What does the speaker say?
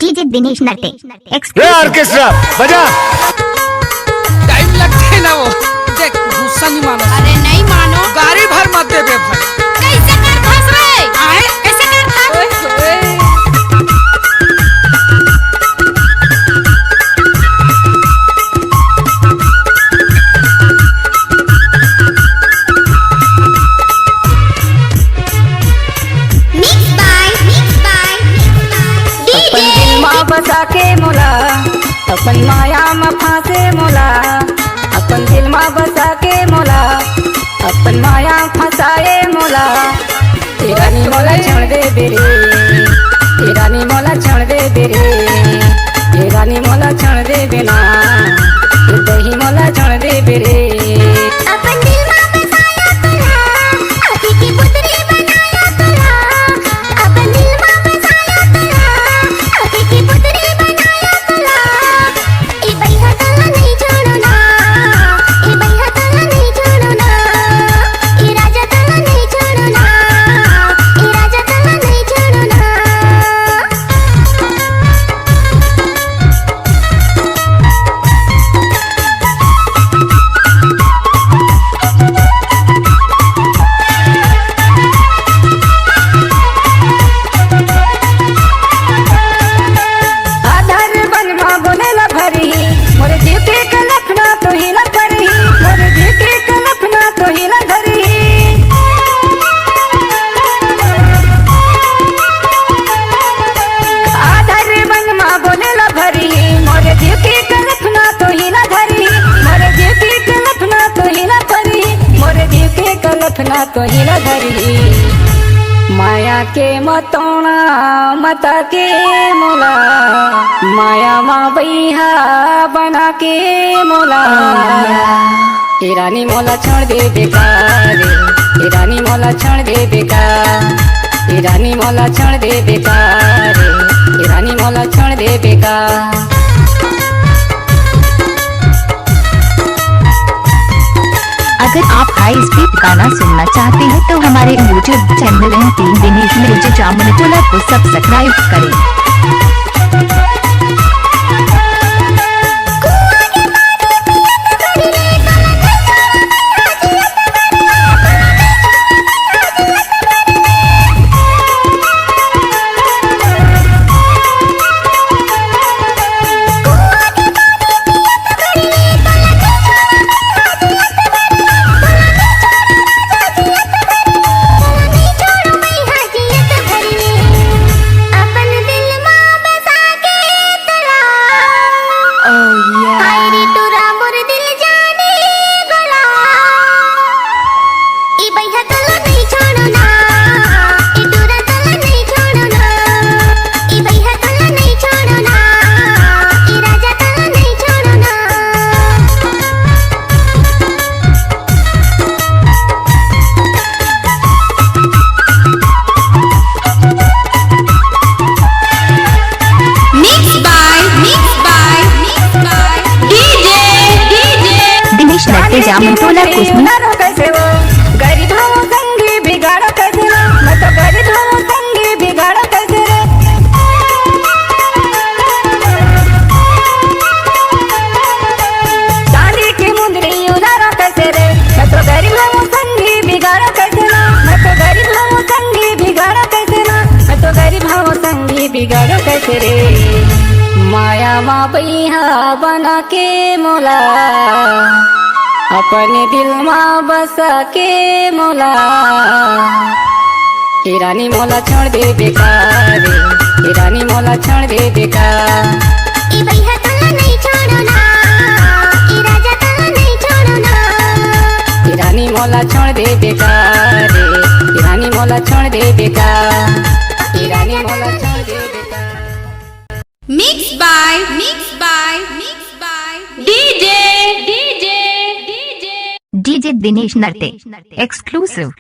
DJ Dinesh नटे orchestra बजा। Time लगते है ना वो। देख गुस्सा नहीं मानो। अरे नहीं मानो। गाड़ी भर मत दे बे भाई। कैसे कर फंस रहे? आए कैसे कर फंस? अपन दिल में बसा के मोला, अपन माया में फांसे मोला, अपन दिल में बसा के मोला, अपन माया फंसाए मोला। तेरा नी मोला छोड़ दे बेरे, तेरा नी मोला छोड़ दे बेरे, तेरा नी मोला छोड़ दे बिना, दही मोला छोड़ दे बेरे। अपन दिल में बसाया तुला, आँखी की पुतली बनाया तुला। अपन दिल में बसाया तुला, आँखी की पुतली बनाया तुला। ए भैया तला नहीं छोड़ना, ए भैया तला नहीं छोड़ना, ए राजा तला नहीं छोड़ना, ए राजा तला नहीं छोड़ना। आधार बनवा बोलेला भरी, मोरे दिल के कल्पना तो ही न करी, मोरे दिल के कल्पना तो ही न धरी। आधार बनवा बोलेला भरी, मोरे दिल के कल्पना तो ही न धरी, मोरे दिल के कल्पना तो ही न धरी, मोरे दिल के कल्पना तो ही न धरी। माया के मतोना मता के मोला, माया माँ बैहा बना के मोला। ए रानी मोला छोड़ दे बेकार, ए रानी मोला छोड़ दे बेकार, ए रानी मोला छोड़ दे बेकार, ए रानी मोला छोड़ दे बेकार। अगर आप हाई स्पीड गाना सुनना चाहते हैं तो हमारे YouTube चैनल दिनेश म्यूजिक जामुनटोला को सब्सक्राइब करें। अपन दिल में बसा के तुला, हाय रे तुरा मोर दिल जाने गला। ए भैया तला नहीं छोड़ना, ए तुरा तला नहीं छोड़ना, ए भैया तला नहीं छोड़ना, ए राजा तला नहीं छोड़ना। दिनेश नटे जामुनटोला को बिगाड़ो कैसे वो, गरीब हो संगी बिगाड़ो कैसे वो, मैं तो गरीब हो संगी बिगाड़ो कैसे रे। चांदी की मुंदरी उधारो कैसे रे, मैं तो गरीब हो संगी बिगाड़ो कैसे ना, मैं तो गरीब हो संगी बिगाड़ो कैसे ना, मैं तो गरीब हो संगी बिगाड़ो कैसे रे। माया माँ बैहा बना के मोला, अपने दिल में बसा के मोला। ए रानी मोला छोड़ दे बेकार, ए रानी मोला छोड़ दे बेकार। ए भैया तला नहीं छोड़ना, ए राजा तला नहीं छोड़ना। ए रानी मोला छोड़ दे बेकार, ए रानी मोला छोड़ दे बेकार, ए रानी मोला छोड़ दे बेकार। डीजे दिनेश नटे एक्सक्लूसिव।